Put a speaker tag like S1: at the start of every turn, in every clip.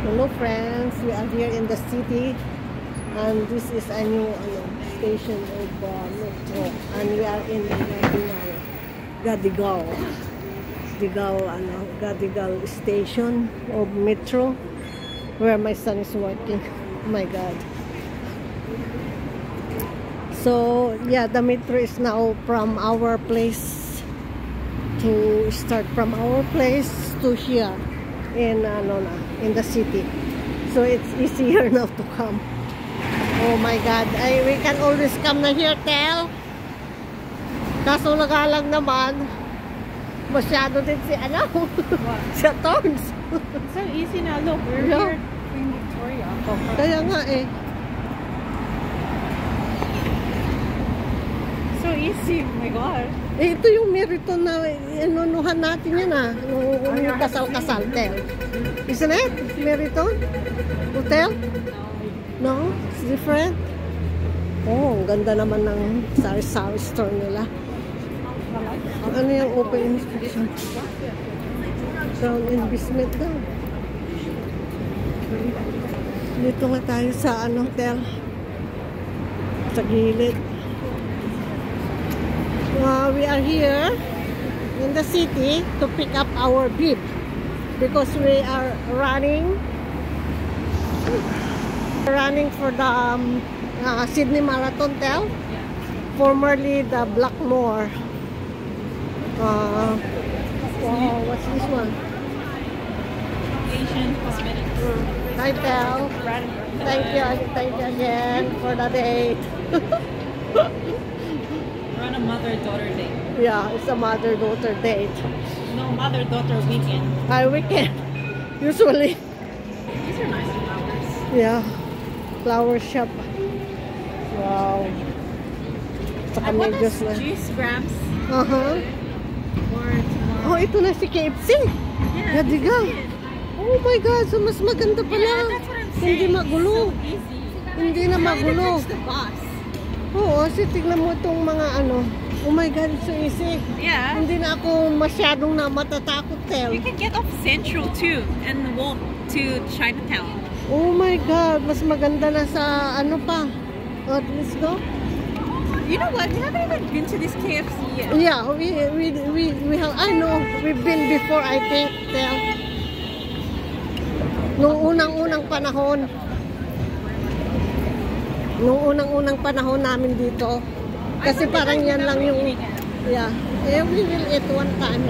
S1: Hello friends, we are here in the city and this is a new station of metro and we are in Gadigal station of metro where my son is working. Oh my god. So yeah, the metro is now from our place to start from our place to here in the city, so it's easier now to come. Oh my god, we can always come na here, Tel. Kaso lang naman masyado din si si Torns.
S2: So easy na, look, we're here in Victoria.
S1: Kaya nga eh,
S2: so easy, oh my god.
S1: ito yung Meriton na inunuhan natin yan yung kasal-kasal, Tel. Isn't it? Meriton? Hotel? No? It's different? Oh, ang ganda naman ng sari-sari store nila. Ano yung open inspection? Ground investment daw. Dito nga tayo sa hotel. Sa gilid. We are here in the city to pick up our bib because we are running for the Sydney Marathon, Tel. Formerly the Blackmore. Wow, what's this one?
S2: Asian Cosmetics.
S1: Hi, Tel. Thank you again for the date.
S2: We're on a mother-daughter date.
S1: Yeah, it's a mother-daughter date.
S2: No, mother-daughter weekend.
S1: Weekend. Usually.
S2: These are nice flowers.
S1: Yeah. Flower shop. Wow. Saka
S2: I want
S1: medyos na.
S2: juice grams
S1: For
S2: tomorrow.
S1: Oh, ito na si KFC.
S2: Yeah,
S1: Gadigal.
S2: this is it.
S1: Oh my God. So mas maganda pala.
S2: Yeah, that's what I'm saying.
S1: Hindi magulo.
S2: So easy.
S1: Hindi na
S2: You don't even
S1: magulo.
S2: touch the bus.
S1: Oo, kasi tignan mo itong mga oh my God, it's so easy.
S2: Yeah.
S1: Hindi na ako masyadong matatakot, Tel.
S2: You can get off Central too and walk to Chinatown.
S1: Oh my God, mas maganda na sa pa. Oh, let's go.
S2: You know what? We haven't even been to this KFC yet.
S1: Yeah, we have. I know we've been before. I think, Tel. Nung unang panahon. Nung unang panahon namin dito. Kasi parang yan lang yung, yeah. We will eat one time.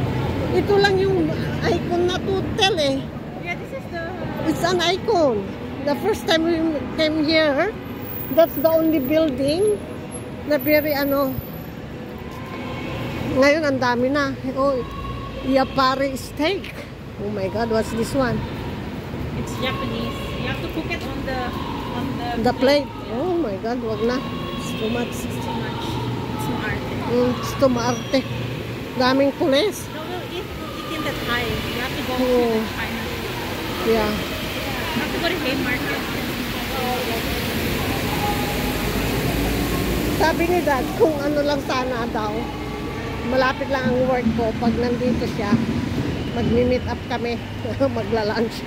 S1: Ito lang yung icon na to, Tel eh.
S2: Yeah, this is the...
S1: It's an icon. The first time we came here, that's the only building na very Ngayon ang dami na. Oh, Yapari steak. Oh my God, what's this one?
S2: It's Japanese. You have to cook it on
S1: The plate. Oh my God, wag na. It's too much.
S2: It's too much. It's maarte.
S1: It's too maarte. Daming pulis.
S2: No, we'll eat in the Thai. You have to go to
S1: Oh.
S2: the China.
S1: Yeah.
S2: You have to go to Haymarket.
S1: Sabi ni Dad, kung lang sana daw, malapit lang ang work ko. Pag nandito siya, magmi-meet up kami. Magla-lunch.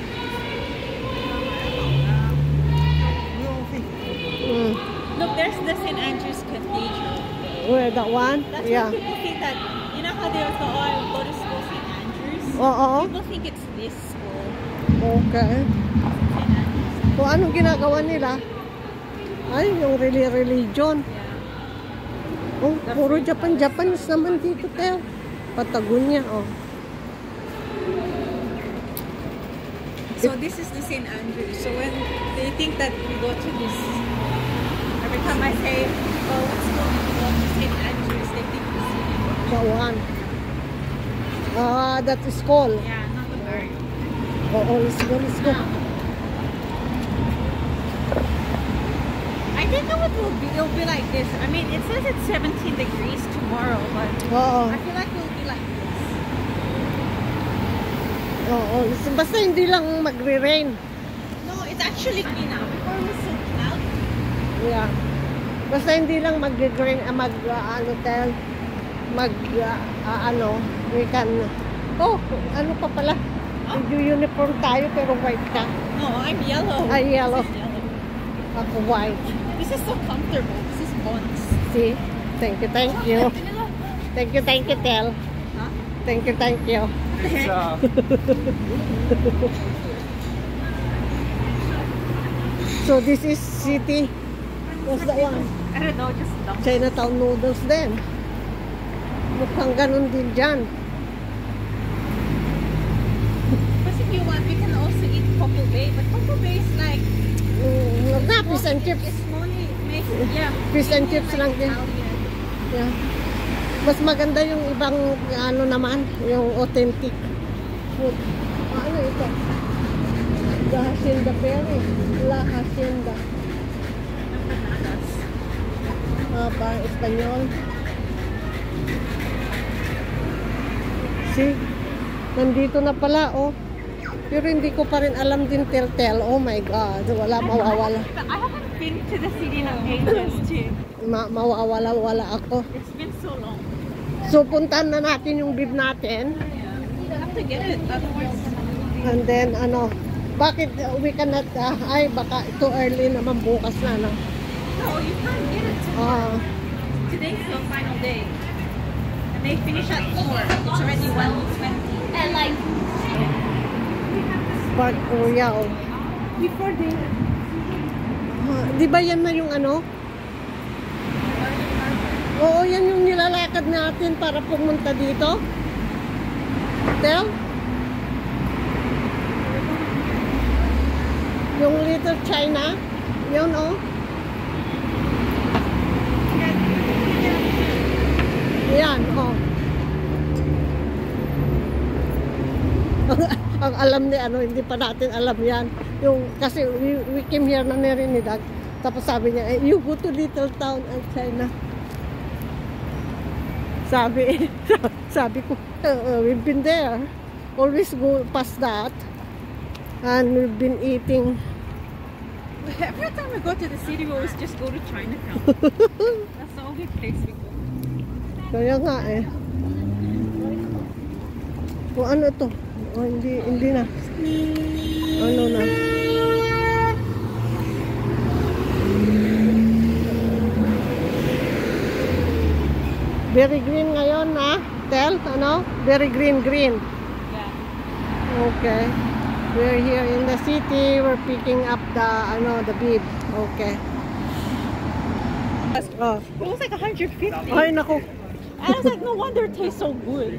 S2: Look, there's the St. Andrew's Cathedral.
S1: Where, that one?
S2: That's
S1: Yeah.
S2: why people think that, you know how they go, oh, I will go to school St. Andrew's?
S1: Oo.
S2: People think it's this school.
S1: Okay.
S2: St. Andrew's.
S1: Kung anong ginagawa nila? Ay, yung religion.
S2: Yeah.
S1: Oh, puro Japanese naman dito, Tel. Patagonia, oh.
S2: So this is the St. Andrews. So when they think that we go to this, every time I say, oh, let's go to St. Andrews, they think it's
S1: That one. That is called.
S2: yeah, not the bird.
S1: Oh, let's go.
S2: I think it'll be like this. I mean, it says it's 17 degrees tomorrow, but
S1: Oo.
S2: I feel like it'll be like this.
S1: Oo. Basta hindi lang magre-rain.
S2: No, it's actually clean now. Before it was so cloudy.
S1: Yeah. Basta hindi lang mag-rain, Tel. We can, oh, ano pa pala? Uniform tayo pero white ka.
S2: No, I'm yellow.
S1: Ay, yellow.
S2: This is yellow.
S1: Ako white.
S2: This is so comfortable. This is Bonds.
S1: See? Thank you, thank you. Thank you, Tel.
S2: Huh?
S1: Thank you, thank you. So this is city. What's that one?
S2: I don't know, just dumb.
S1: Chinatown noodles din. Mukhang ganun din dyan.
S2: But if you want, we can also eat Coco Bay. But Coco Bay is like...
S1: Fish and chips.
S2: It's only yeah.
S1: Fish and chips
S2: like
S1: lang din.
S2: Italian.
S1: Yeah. Mas maganda yung ibang ano naman, yung authentic food. Ano ito? La Hacienda Perry. La Hacienda. Ba, Espanyol. See? Nandito na pala, oh. Pero hindi ko pa rin alam din Tel. Oh my God. Wala, mawawala.
S2: I haven't been to the city in ages too.
S1: Mawawala ako.
S2: It's been so long.
S1: So, puntahan na natin yung bib natin.
S2: You have to get it. Otherwise,
S1: And then, ano, bakit we cannot, ay, baka too early naman bukas na, no?
S2: no, you can't get it tomorrow. Today's the final day. And they finish at 4. It's already 1:20. And like...
S1: Park Royal.
S2: Before they...
S1: Di ba yan na yung ano? Oo, yan yung nilalakad natin para pumunta dito. Tel? Yung Little China? Yun, oh. Yan, oh. Ang alam ni ano, hindi pa natin alam yan. Yung, kasi we came here na narinig. Tapos sabi niya, you go to Little Town and China. Sabi ko, we've been there. Always go past that. And we've been eating.
S2: Every time we go to the city, we always just go to Chinatown. That's the only place we go.
S1: Kaya nga eh. O ano to? O hindi na. Ano na? Very green ngayon na. Tel, ano? Very green.
S2: Yeah.
S1: Okay. We're here in the city. We're picking up the the bib. Okay. Oh.
S2: It was like 150.
S1: Ay, naku.
S2: I was like, no wonder it tastes so good.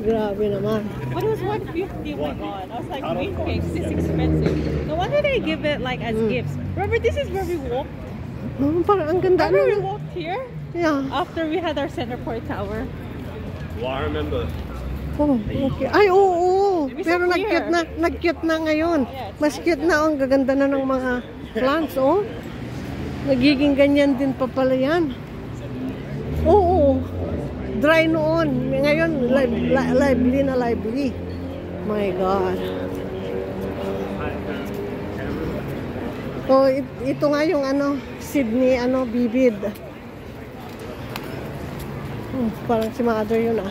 S1: Grabe naman.
S2: But it was 150. Oh my god. I was like, wait, cakes is expensive. No wonder they give it like as gifts. Remember, this is where we walked.
S1: Oh, parang ang ganda.
S2: Remember we walked here?
S1: Yeah.
S2: After we had our center point tower.
S3: Well, I remember.
S1: Oh, okay. Ay, oo. Pero
S2: so
S1: nag-cute na ngayon. Mas cute na, oh. Ang gaganda na ng mga plants, oh. Nagiging ganyan din pa pala yan. Oo. Dry noon. Ngayon, lively. My God. Oh, ito nga yung Sydney, bibid. Parang si Mother yun, ah.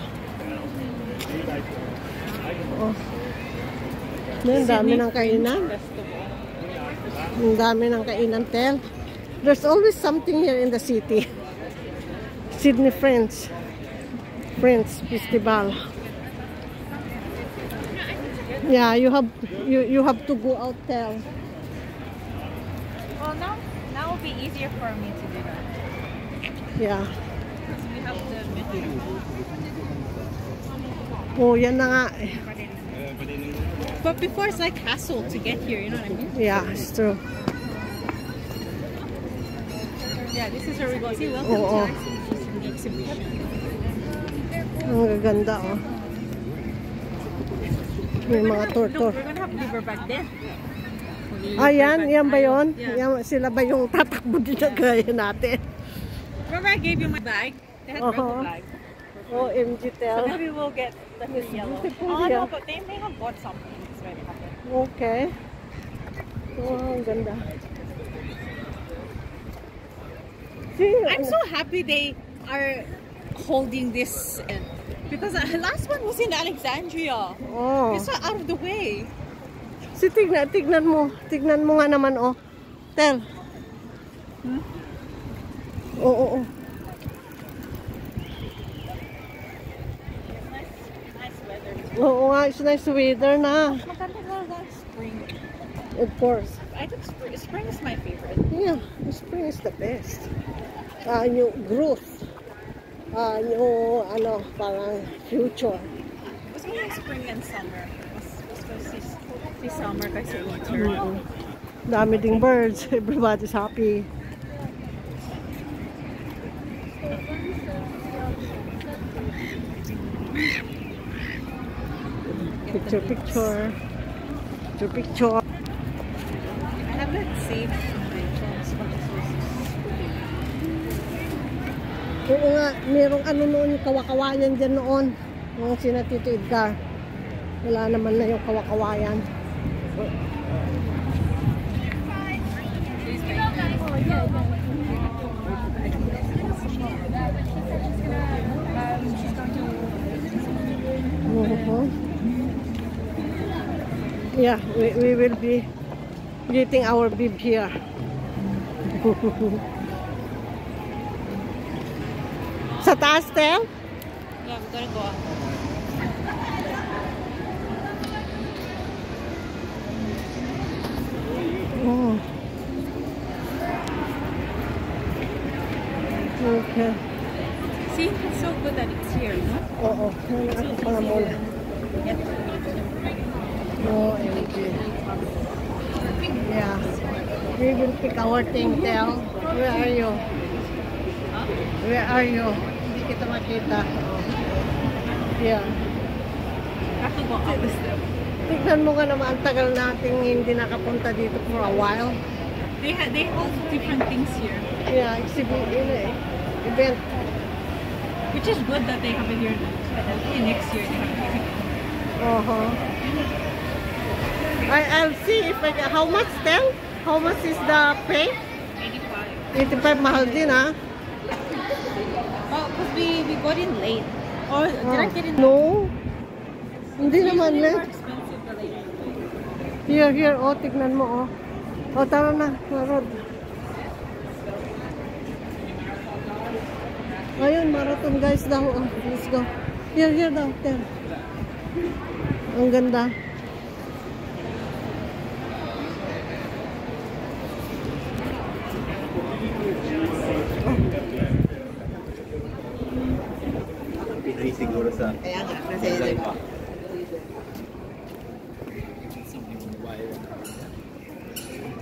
S1: Oh. Ang dami ng kainan. Ang dami ng kainan, Tel. There's always something here in the city. Sydney Friends Festival. Yeah, you have to go out, Tel.
S2: Well, now will be easier for me to do that.
S1: Yeah.
S2: Because we have the metro.
S1: Oh, yan na nga.
S2: But before it's like hassle to get here, you know what I mean?
S1: Yeah, it's true.
S2: Yeah, this is where we go. See, welcome to our exhibition.
S1: Ang gaganda, oh. May mga
S2: Look,
S1: tortor.
S2: we're gonna have liver back then.
S1: Yan ba yun?
S2: Yeah.
S1: Yan, sila ba yung tatakbo din na gaya natin?
S2: Remember I gave you my bag? They had purple bag.
S1: Oh, MG
S2: So
S1: Tel.
S2: maybe we'll get the yellow.
S1: beautiful,
S2: Oh
S1: yeah.
S2: no, but they may have bought something. It's very happy.
S1: Okay. Oh, ang ganda. See,
S2: I'm so happy they are holding this Because the last one was in Alexandria.
S1: Oh.
S2: It's not out of the way.
S1: Si tignan mo. Tignan mo nga naman, oh. Tel. Oo.
S2: Nice weather.
S1: Oo nga, it's nice weather na.
S2: Spring.
S1: Of course.
S2: I think spring. Spring is my favorite.
S1: Yeah, spring is the best. New growth. New, parang future.
S2: Gusto ko yung spring and summer. Gusto ko si summer kasi winter.
S1: Dami ding birds. Everybody's happy. Picture.
S2: I have that saved on my phone.
S1: Oo nga, merong noon yung kawakawayan dyan noon. Yung sina Tito Edgar. Wala naman na yung kawakawayan. Yeah, we will be getting our bib here. Sa taas, Tel?
S2: Yeah, we gotta go up.
S1: Oh. Okay.
S2: See, it's so good that it's here, no?
S1: Oo. Ako pala muna. OMG. Yeah. We will pick our thing, Tel. Where are you? Where are you? Hindi kita makita. Yeah.
S2: I have to go up the step.
S1: Tignan mo ka naman, ang tagal nating hindi nakapunta dito for a while.
S2: They hold different things here.
S1: Yeah, event.
S2: Which is good that they have it here now. But hopefully next year they have it.
S1: I'll see if how much, Tel? How much is the pay?
S2: 85.
S1: 85 mahal din, ha?
S2: Oh, because we got in late. Or did I get in?
S1: No. Hindi naman
S2: Usually more
S1: late.
S2: expensive the later.
S1: Here, oh, tignan mo, oh. Oh, tara na, Marod. Ayun, marathon guys daw, oh. Let's go. Here daw, Tel. Ang ganda.
S3: Siguro sa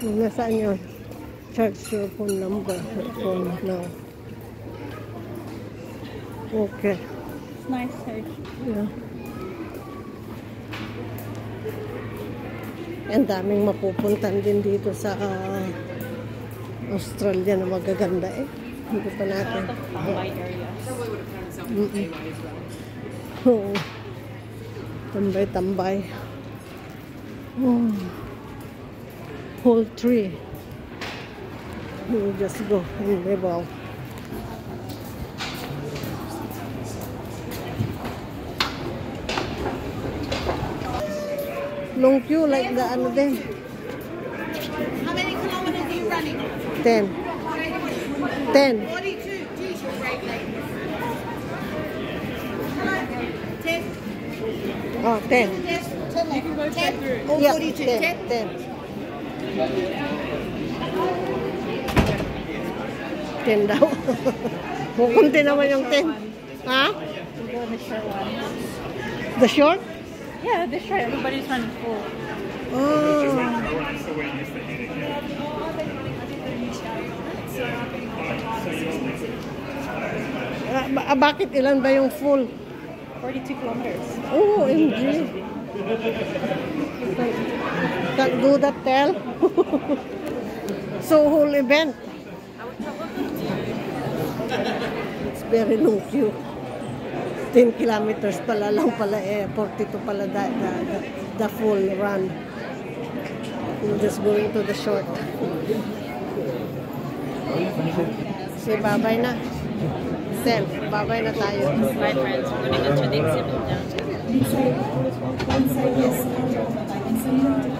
S1: Nasaan yun? Charge your phone number. Phone now. Okay.
S2: It's nice here.
S1: Yeah. Ang daming mapupuntan din dito sa Australia na magaganda eh. Hindi pa natin.
S2: Tambay area.
S1: Oo. Tambay. Oh. Whole tree. You just go in the ball. Long queue like the ano din.
S2: How many kilometers are you running?
S1: 10. 10.
S2: 42. Geez, you're great, lady. 10.
S1: Oh, 10.
S2: Yes, 10. You can go check through. Or
S1: Yeah,
S2: 42.
S1: 10. 10 daw. Kukunti naman yung 10. Ha?
S2: We'll go on the short one.
S1: The short?
S2: Yeah, this short. Everybody's running full.
S1: Oh. Bakit ilan ba yung full?
S2: 42 kilometers.
S1: Oh, MG. Can't do that, Tel. So, whole event. It's very long queue. 10 kilometers pala lang pala eh. 42 pala the full run. We're just going to the short. Say bye-bye na. Self. Bye-bye na tayo.
S2: Bye friends. We're gonna go to the exhibit now.